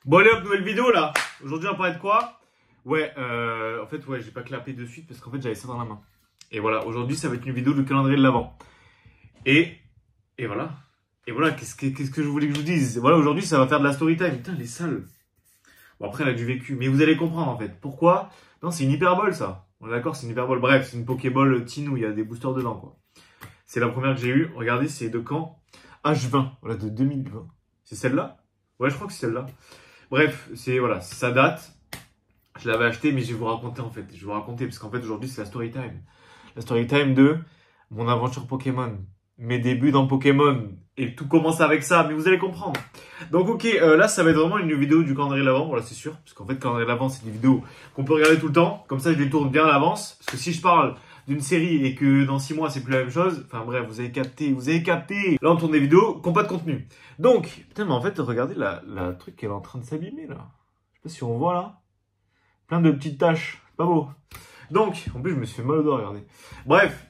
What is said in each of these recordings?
Bon allez hop, nouvelle vidéo là. Aujourd'hui on va parler de quoi? Ouais, en fait ouais, j'ai pas clapé de suite parce qu'en fait j'avais ça dans la main. Et voilà, aujourd'hui ça va être une vidéo de calendrier de l'Avent. Et, et voilà. Et voilà, qu'est-ce que je voulais que je vous dise? Voilà, aujourd'hui ça va faire de la story time. Putain, les salles. Bon après elle a du vécu, mais vous allez comprendre en fait. Pourquoi? Non, c'est une hyperbole ça. On est d'accord, c'est une hyperbole. Bref, c'est une Pokéball Teen où il y a des boosters dedans quoi. C'est la première que j'ai eue. Regardez, c'est de quand? H20. Voilà, de 2020. C'est celle-là? Ouais, je crois que c'est celle-là. Bref, c'est voilà, c'est sa date. Je l'avais acheté, mais je vais vous raconter en fait. Je vais vous raconter parce qu'en fait aujourd'hui c'est la story time. La story time de mon aventure Pokémon, mes débuts dans Pokémon et tout commence avec ça. Mais vous allez comprendre. Donc ok, là ça va être vraiment une vidéo du calendrier de l'Avent, voilà c'est sûr, parce qu'en fait le calendrier de l'Avent c'est des vidéos qu'on peut regarder tout le temps. Comme ça je les tourne bien à l'avance, parce que si je parle d'une série et que dans 6 mois c'est plus la même chose, enfin bref, vous avez capté, vous avez capté. Là on tourne des vidéos qui n'ont pas de contenu. Donc, putain mais en fait regardez la truc qu'elle est en train de s'abîmer là. Je sais pas si on voit là. Plein de petites taches, pas beau. Donc, en plus je me suis fait mal au doigt, regardez. Bref,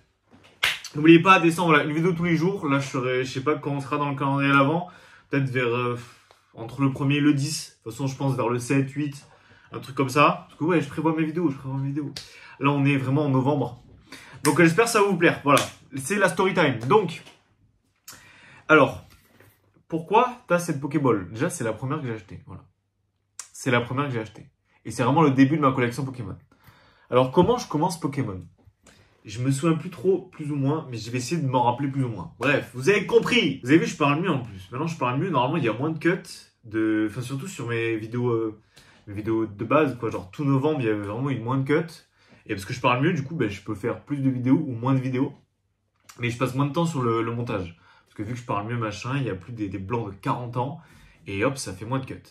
n'oubliez pas, descendre, voilà, une vidéo tous les jours. Là je sais pas quand on sera dans le calendrier à l'avant. Peut-être vers entre le 1er et le 10. De toute façon je pense vers le 7, 8, un truc comme ça. Parce que ouais, je prévois mes vidéos, Là on est vraiment en novembre. Donc j'espère que ça va vous plaire. Voilà, c'est la story time. Donc, alors, pourquoi t'as cette Pokéball? Déjà, c'est la première que j'ai achetée. Voilà. C'est la première que j'ai achetée. Et c'est vraiment le début de ma collection Pokémon. Alors, comment je commence Pokémon? Je me souviens plus trop, plus ou moins, mais je vais essayer de m'en rappeler plus ou moins. Bref, vous avez compris. Vous avez vu, je parle mieux en plus. Maintenant, je parle mieux. Normalement, il y a moins de cuts. Enfin, surtout sur mes vidéos de base, quoi. Genre, tout novembre, il y avait vraiment une moins de cuts. Et parce que je parle mieux, du coup, ben, je peux faire plus de vidéos ou moins de vidéos. Mais je passe moins de temps sur le montage. Parce que vu que je parle mieux, machin, il n'y a plus des blancs de 40 ans. Et hop, ça fait moins de cuts.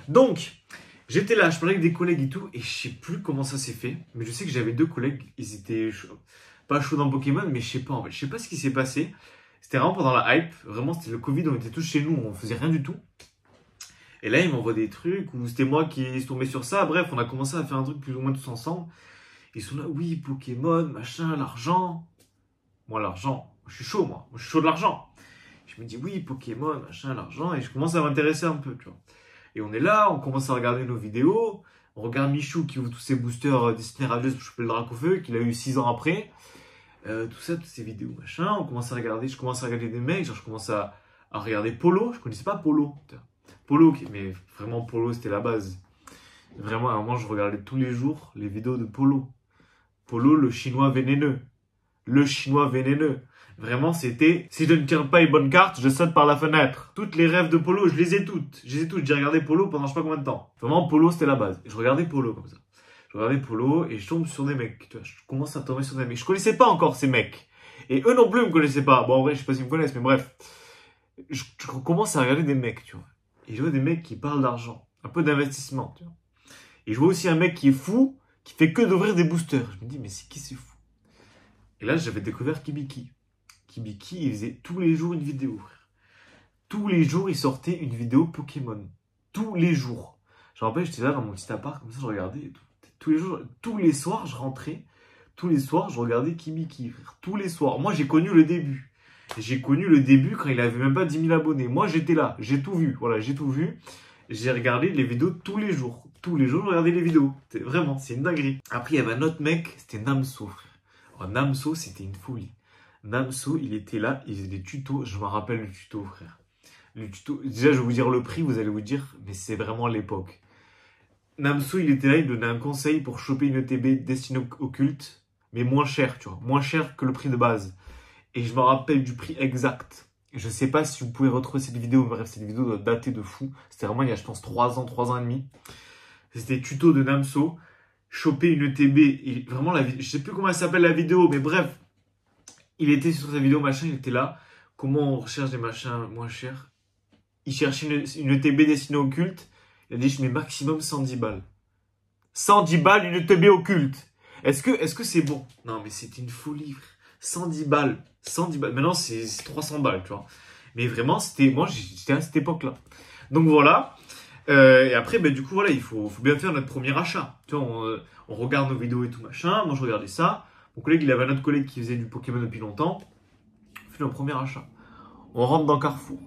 Donc, j'étais là, je parlais avec des collègues et tout. Et je sais plus comment ça s'est fait. Mais je sais que j'avais deux collègues. Ils étaient pas chauds dans Pokémon, mais je sais pas en fait. Je sais pas ce qui s'est passé. C'était vraiment pendant la hype. Vraiment, c'était le Covid. On était tous chez nous. On faisait rien du tout. Et là, ils m'envoient des trucs. Ou c'était moi qui se tombais sur ça. Bref, on a commencé à faire un truc plus ou moins tous ensemble. Ils sont là, oui, Pokémon, machin, l'argent. Moi, l'argent, je suis chaud, moi. Moi, je suis chaud de l'argent. Je me dis, oui, Pokémon, machin, l'argent. Et je commence à m'intéresser un peu, tu vois. Et on est là, on commence à regarder nos vidéos. On regarde Michou qui ouvre tous ses boosters destinés radieuse pour choper le Dracofeu, qu'il a eu 6 ans après. Tout ça, toutes ces vidéos, machin. On commence à regarder, je commence à regarder des mecs. Genre, je commence à regarder Polo. Je connaissais pas Polo. Polo, mais vraiment, Polo, c'était la base. Vraiment, à un moment, je regardais tous les jours les vidéos de Polo. Polo, le chinois vénéneux. Le chinois vénéneux. Vraiment, c'était, si je ne tire pas une bonne carte, je saute par la fenêtre. Toutes les rêves de Polo, je les ai toutes. J'ai regardé Polo pendant je sais pas combien de temps. Vraiment, Polo, c'était la base. Et je regardais Polo comme ça. Je regardais Polo et je tombe sur des mecs. Tu vois, je commence à tomber sur des mecs. Je connaissais pas encore ces mecs. Et eux non plus me connaissaient pas. Bon, en vrai, je sais pas s'ils me connaissent, mais bref. Je commence à regarder des mecs, tu vois. Et je vois des mecs qui parlent d'argent. Un peu d'investissement, tu vois. Et je vois aussi un mec qui est fou, qui fait que d'ouvrir des boosters. Je me dis, mais c'est qui c'est fou? Et là, j'avais découvert Kibiki. Kibiki, il faisait tous les jours une vidéo, frère. Tous les jours, il sortait une vidéo Pokémon. Tous les jours. Je me rappelle, j'étais là dans mon petit appart, comme ça, je regardais. Et tout. Tous les jours, tous les soirs, je rentrais. Tous les soirs, je regardais Kibiki, frère. Tous les soirs. Moi, j'ai connu le début. J'ai connu le début quand il avait même pas 10 000 abonnés. Moi, j'étais là. J'ai tout vu. Voilà, j'ai tout vu. J'ai regardé les vidéos tous les jours. Tous les jours, je regardais les vidéos. Vraiment, c'est une dinguerie. Après, il y avait un autre mec, c'était Namso, frère. Oh, Namso, c'était une folie. Namso, il était là, il faisait des tutos. Je me rappelle le tuto, frère. Le tuto, déjà, je vais vous dire le prix, vous allez vous dire, mais c'est vraiment l'époque. Namso, il était là, il donnait un conseil pour choper une ETB destinée au culte, mais moins cher, tu vois. Moins cher que le prix de base. Et je me rappelle du prix exact. Je sais pas si vous pouvez retrouver cette vidéo, bref, cette vidéo doit dater de fou. C'était vraiment il y a, je pense, 3 ans et demi. C'était tuto de Namso. Choper une ETB. Et vraiment, je sais plus comment elle s'appelle la vidéo, mais bref. Il était sur sa vidéo, machin, il était là. Comment on recherche des machins moins chers? Il cherchait une ETB destinée au culte. Il a dit, je mets maximum 110 balles. 110 balles, une ETB au culte. Est-ce que c'est bon? Non, mais c'était une folie, frère. 110 balles. 110 balles. Maintenant, c'est 300 balles, tu vois. Mais vraiment, moi, j'étais à cette époque-là. Donc voilà. Et après, ben, du coup, voilà, il faut bien faire notre premier achat. Tu vois, on regarde nos vidéos et tout, machin. Moi, je regardais ça. Mon collègue, il avait un autre collègue qui faisait du Pokémon depuis longtemps. On fait notre premier achat. On rentre dans Carrefour.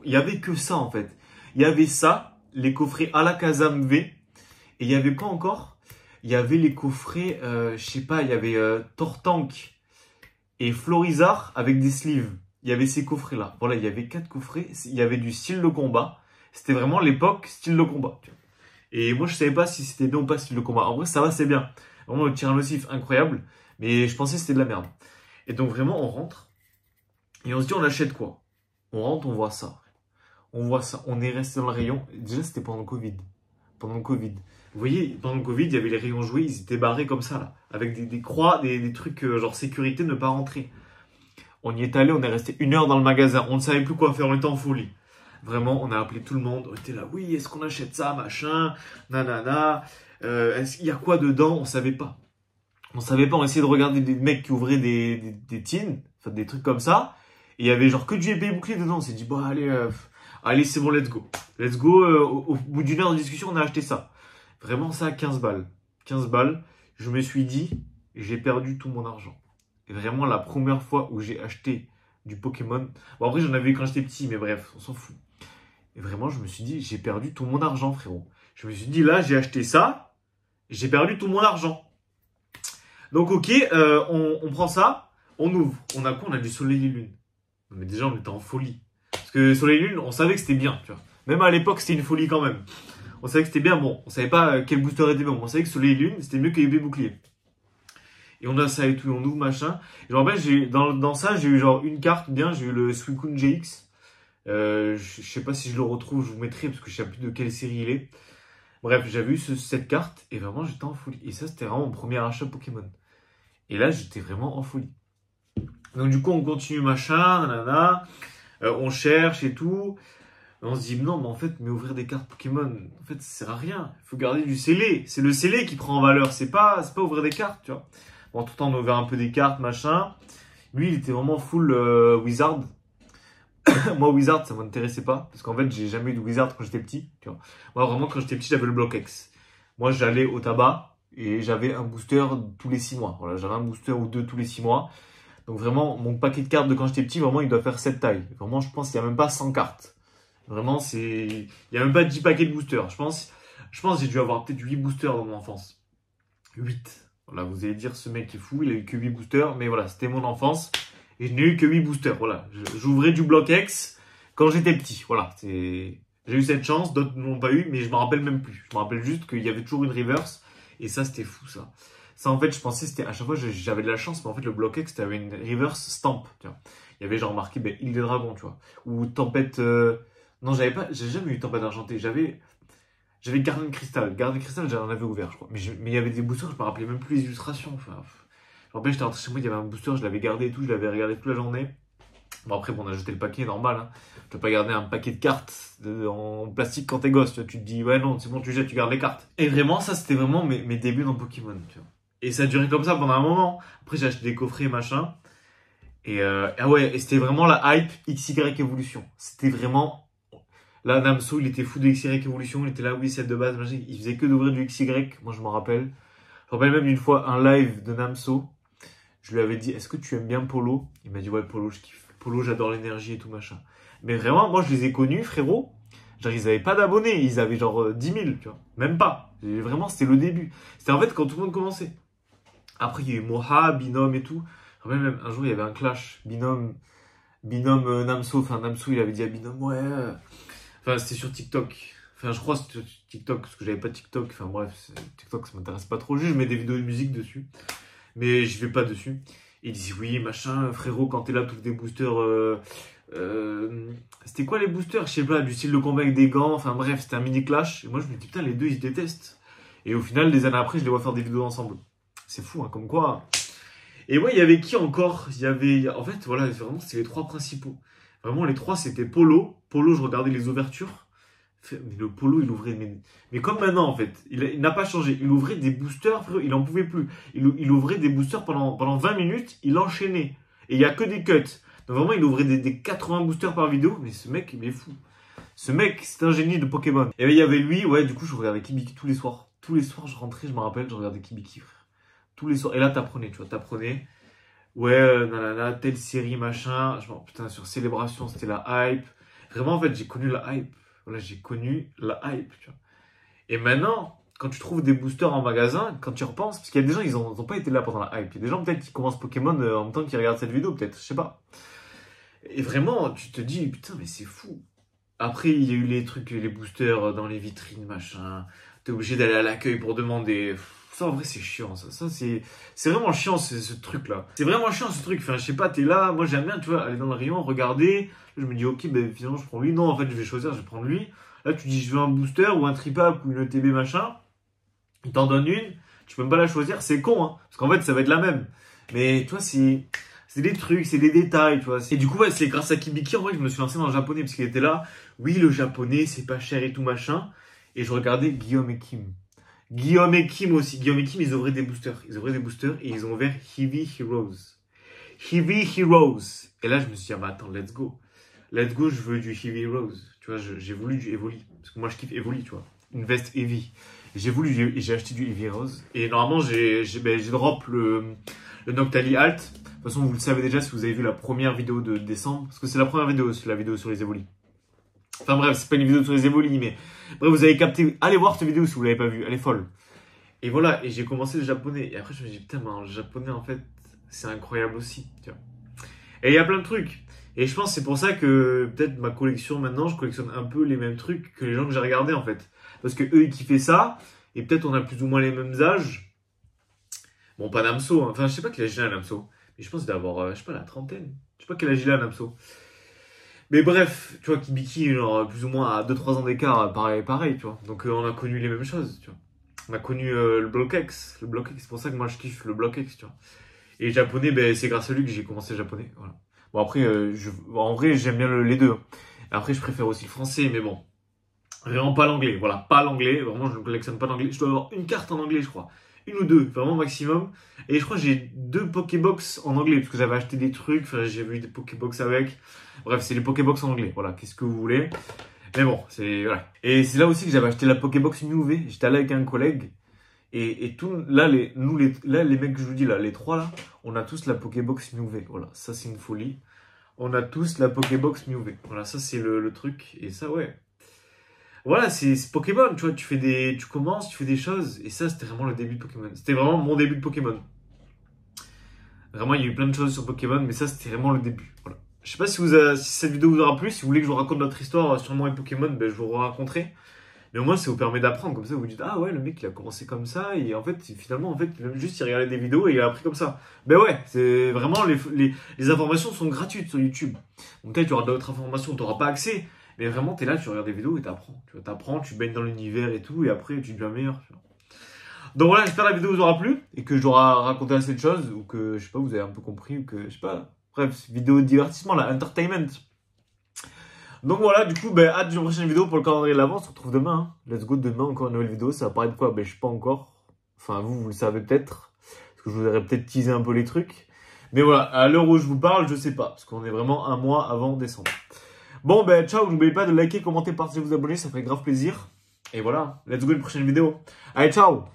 Il y avait que ça, en fait. Il y avait ça les coffrets à la Kazam V. Et il y avait quoi encore? Il y avait les coffrets, je sais pas, il y avait Tortank et Florizard avec des sleeves. Il y avait ces coffrets-là. Voilà, il y avait 4 coffrets. Il y avait du style de combat. C'était vraiment l'époque style de combat. Tu vois. Et moi, je savais pas si c'était bien ou pas style de combat. En vrai, ça va, c'est bien. Vraiment, le Tyrannosif, incroyable. Mais je pensais que c'était de la merde. Et donc, vraiment, on rentre. Et on se dit, on achète quoi? On rentre, on voit ça. On voit ça. On est resté dans le rayon. Déjà, c'était pendant le Covid. Pendant le Covid. Vous voyez, pendant le Covid, il y avait les rayons jouets. Ils étaient barrés comme ça, là. Avec des croix, des trucs genre sécurité, ne pas rentrer. On y est allé, on est resté 1 heure dans le magasin. On ne savait plus quoi faire, on était en folie. Vraiment, on a appelé tout le monde. On était là, oui, est-ce qu'on achète ça, machin, nanana. Il y a quoi dedans? On savait pas. On savait pas, on essayait de regarder des mecs qui ouvraient des tins, enfin des trucs comme ça. Et il y avait genre que du épée bouclier dedans. On s'est dit, bon, allez, c'est bon, let's go. Let's go. Au bout d'1 heure de discussion, on a acheté ça. Vraiment, ça, 15 balles. 15 balles. Je me suis dit, j'ai perdu tout mon argent. Et vraiment, la première fois où j'ai acheté du Pokémon. Bon, après, j'en avais eu quand j'étais petit, mais bref, on s'en fout. Et vraiment, je me suis dit, j'ai perdu tout mon argent, frérot. Je me suis dit, là, j'ai acheté ça. J'ai perdu tout mon argent. Donc, ok, on prend ça. On ouvre. On a quoi? On a du Soleil et Lune. Mais déjà, on était en folie. Parce que Soleil et Lune, on savait que c'était bien, tu vois. Même à l'époque, c'était une folie quand même. On savait que c'était bien. Bon, on savait pas quel booster était bien. On savait que Soleil et Lune, c'était mieux que épée bouclier. Et on a ça et tout, et on ouvre machin. Et en fait, dans ça, j'ai eu genre une carte bien, j'ai eu le Suicune GX. Je sais pas si je le retrouve, je vous mettrai parce que je sais plus de quelle série il est. Bref, j'avais eu cette carte et vraiment j'étais en folie. Et ça, c'était vraiment mon premier achat Pokémon. Et là, j'étais vraiment en folie. Donc du coup, on continue machin, nanana. On cherche et tout. Et on se dit, non, mais en fait, ouvrir des cartes Pokémon, en fait, ça sert à rien. Il faut garder du scellé. C'est le scellé qui prend en valeur. C'est pas ouvrir des cartes, tu vois. Bon, tout le temps, on a ouvert un peu des cartes, machin. Lui, il était vraiment full Wizard. Moi, Wizard, ça m'intéressait pas. Parce qu'en fait, j'ai jamais eu de Wizard quand j'étais petit. Tu vois. Moi, vraiment, quand j'étais petit, j'avais le Block X. Moi, j'allais au tabac et j'avais un booster tous les 6 mois. Voilà, j'avais un booster ou 2 tous les 6 mois. Donc vraiment, mon paquet de cartes de quand j'étais petit, vraiment, il doit faire cette taille. Vraiment, je pense qu'il n'y a même pas 100 cartes. Vraiment, il n'y a même pas 10 paquets de boosters. Je pense que j'ai dû avoir peut-être 8 boosters dans mon enfance. 8. Voilà, vous allez dire, ce mec est fou, il a eu que 8 boosters. Mais voilà, c'était mon enfance. Et je n'ai eu que 8 boosters. Voilà, j'ouvrais du Block X quand j'étais petit. Voilà, j'ai eu cette chance, d'autres n'ont pas eu, mais je me rappelle même plus. Je me rappelle juste qu'il y avait toujours une reverse. Et ça, c'était fou, ça. Ça, en fait, je pensais, c'était à chaque fois, j'avais de la chance, mais en fait, le Block X, c'était une reverse stamp. Tu vois. Il y avait genre marqué Île des Dragons, tu vois. Ou Tempête. Non, j'ai jamais eu Tempête Argentée. J'avais Garden Crystal. Garden Crystal, j'en avais ouvert, je crois. Mais il y avait des boosters, je me rappelais même plus les illustrations. Enfin, je me rappelle, j'étais rentré chez moi, il y avait un booster, je l'avais gardé et tout, je l'avais regardé toute la journée. Bon, après, on a jeté le paquet, normal. Hein. Tu vas pas garder un paquet de cartes en plastique quand t'es gosse. Tu vois. Tu te dis, ouais, non, c'est bon, tu jettes, tu gardes les cartes. Et vraiment, ça, c'était vraiment mes débuts dans Pokémon. Tu vois. Et ça a duré comme ça pendant un moment. Après, j'ai acheté des coffrets, machin. Et ah ouais, et c'était vraiment la hype XY Evolution. C'était vraiment. Là, Namso, il était fou de XY Evolution. Il était là, oui, celle de base, machin. Il faisait que d'ouvrir du XY. Moi, je m'en rappelle. Je me rappelle même une fois un live de Namso. Je lui avais dit, est-ce que tu aimes bien Polo? Il m'a dit, ouais, Polo, je kiffe. Polo, j'adore l'énergie et tout, machin. Mais vraiment, moi, je les ai connus, frérot. Genre, ils avaient pas d'abonnés. Ils avaient genre 10 000, tu vois. Même pas. Et vraiment, c'était le début. C'était en fait quand tout le monde commençait. Après, il y a eu Moha, Binom et tout. Même un jour, il y avait un clash. Binom Namso. Enfin, Namso, il avait dit à Binom, ouais. Enfin, c'était sur TikTok. Enfin, je crois que c'était sur TikTok, parce que j'avais pas TikTok. Enfin, bref, TikTok, ça m'intéresse pas trop. Juste, je mets des vidéos de musique dessus. Mais je vais pas dessus. Il dit, oui, machin, frérot, quand t'es là, tous des boosters. C'était quoi les boosters? Je sais pas, du style de combat avec des gants. Enfin, bref, c'était un mini clash. Et moi, je me dis, putain, les deux, ils se détestent. Et au final, des années après, je les vois faire des vidéos ensemble. C'est fou, hein, comme quoi. Et ouais, il y avait qui encore? Il y avait. En fait, voilà, vraiment, c'était les 3 principaux. Vraiment, les 3, c'était Polo. Polo, je regardais les ouvertures. Mais le Polo, il ouvrait. Mais comme maintenant, en fait, il n'a pas changé. Il ouvrait des boosters, frérot, il en pouvait plus. Il ouvrait des boosters pendant 20 minutes, il enchaînait. Et il n'y a que des cuts. Donc vraiment, il ouvrait des 80 boosters par vidéo. Mais ce mec, il est fou. Ce mec, c'est un génie de Pokémon. Et il y avait lui, ouais, du coup, je regardais Kibiki tous les soirs. Tous les soirs, je rentrais, je me rappelle, je regardais Kibiki, frère. Tous les soirs. Et là, t'apprenais, tu vois, t'apprenais. Ouais, nanana, telle série, machin. Putain, sur Célébration, c'était la hype. Vraiment, en fait, j'ai connu la hype. Voilà, j'ai connu la hype, tu vois. Et maintenant, quand tu trouves des boosters en magasin, quand tu y repenses, parce qu'il y a des gens, ils ont pas été là pendant la hype. Il y a des gens peut-être qui commencent Pokémon en même temps qu'ils regardent cette vidéo, peut-être, je sais pas. Et vraiment, tu te dis, putain, mais c'est fou. Après, il y a eu les trucs, les boosters dans les vitrines, machin. T'es obligé d'aller à l'accueil pour demander. Ça, en vrai, c'est chiant, ça. Ça, c'est vraiment chiant, ce truc-là. C'est vraiment chiant, ce truc. Enfin, je sais pas, t'es là. Moi, j'aime bien, tu vois, aller dans le rayon, regarder. Je me dis, ok, ben, finalement, je prends lui. Non, en fait, je vais choisir, je vais prendre lui. Là, tu dis, je veux un booster ou un tripack ou une ETB, machin. Il t'en donne une. Tu peux même pas la choisir. C'est con, hein. Parce qu'en fait, ça va être la même. Mais, tu vois, c'est des trucs, c'est des détails, tu vois. Et du coup, ouais, c'est grâce à Kibiki, en vrai, que je me suis lancé dans le japonais, parce qu'il était là. Oui, le japonais, c'est pas cher et tout, machin. Et je regardais Guillaume et Kim. Guillaume et Kim aussi. Guillaume et Kim, ils ouvraient des boosters. Ils ouvraient des boosters et ils ont ouvert Heavy Heroes. Heavy Heroes. Et là, je me suis dit, ah bah attends, let's go. Let's go, je veux du Heavy Heroes. Tu vois, j'ai voulu du Evoli. Parce que moi, je kiffe Evoli, tu vois. Une veste Heavy. J'ai acheté du Heavy Heroes. Et normalement, j'ai drop le Noctali Alt. De toute façon, vous le savez déjà si vous avez vu la première vidéo de décembre. Parce que c'est la première vidéo, c'est la vidéo sur les Evolis. Enfin bref, c'est pas une vidéo sur les Evolis, mais bref, vous avez capté. Allez voir cette vidéo si vous l'avez pas vue, elle est folle. Et voilà, et j'ai commencé le japonais. Et après, je me suis dit, putain, mais le japonais, en fait, c'est incroyable aussi. Tu vois. Et il y a plein de trucs. Et je pense que c'est pour ça que peut-être ma collection maintenant, je collectionne un peu les mêmes trucs que les gens que j'ai regardés en fait. Parce que eux, ils kiffaient ça. Et peut-être on a plus ou moins les mêmes âges. Bon, pas Namso. Hein. Enfin, je sais pas quel âge il a Namso. Mais je pense d'avoir, je sais pas, la trentaine. Je sais pas quel âge il a Namso. Mais bref, tu vois, Kibiki, genre, plus ou moins à 2-3 ans d'écart, pareil, tu vois. Donc on a connu les mêmes choses, tu vois. On a connu le Block X. Le Block X, c'est pour ça que moi je kiffe le Block X, tu vois. Et le japonais, ben, c'est grâce à lui que j'ai commencé le japonais, voilà. Bon après, en vrai, j'aime bien les deux. Après, je préfère aussi le français, mais bon. Vraiment pas l'anglais, voilà, pas l'anglais. Vraiment, je ne collectionne pas d'anglais. Je dois avoir une carte en anglais, je crois. Une ou deux, vraiment maximum. Et je crois que j'ai 2 Pokébox en anglais, parce que j'avais acheté des trucs, enfin, j'ai vu des Pokébox avec. Bref, c'est les Pokébox en anglais, voilà, qu'est-ce que vous voulez. Mais bon, c'est, voilà. Et c'est là aussi que j'avais acheté la Pokébox New V. J'étais allé avec un collègue. Et tout, là, les mecs que je vous dis, là, les 3 là, on a tous la Pokébox New V. Voilà, ça c'est une folie. On a tous la Pokébox New V. Voilà, ça c'est le truc. Et ça, ouais. Voilà, c'est Pokémon, tu vois, tu commences, tu fais des choses. Et ça, c'était vraiment le début de Pokémon. C'était vraiment mon début de Pokémon. Vraiment, il y a eu plein de choses sur Pokémon, mais ça, c'était vraiment le début. Voilà. Je sais pas si cette vidéo vous aura plu. Si vous voulez que je vous raconte notre histoire sur moi et Pokémon, ben, je vous raconterai. Mais au moins, ça vous permet d'apprendre. Comme ça, vous vous dites, ah ouais, le mec, il a commencé comme ça. Et en fait, finalement, en fait, juste, il regardait des vidéos et il a appris comme ça. Ben ouais, c'est vraiment, les informations sont gratuites sur YouTube. Donc, peut-être, il y aura d'autres informations, tu n'auras pas accès. Mais vraiment, tu es là, tu regardes des vidéos et tu apprends. Tu apprends, tu baignes dans l'univers et tout. Et après, tu deviens meilleur. Tu vois. Donc voilà, j'espère que la vidéo vous aura plu. Et que j'aurai raconté assez de choses. Ou que, je sais pas, vous avez un peu compris. Ou que, je sais pas. Bref, vidéo de divertissement, là, entertainment. Donc voilà, du coup, hâte d'une prochaine vidéo pour le calendrier de l'avant. On se retrouve demain. Hein. Let's go, demain, encore une nouvelle vidéo. Ça va paraître quoi? Je sais pas encore. Enfin, vous le savez peut-être. Parce que je vous aurais peut-être teasé un peu les trucs. Mais voilà, à l'heure où je vous parle, je sais pas. Parce qu'on est vraiment un mois avant décembre. Bon, ciao. N'oubliez pas de liker, commenter, partager, vous abonner. Ça ferait grave plaisir. Et voilà, let's go, une prochaine vidéo. Allez, ciao!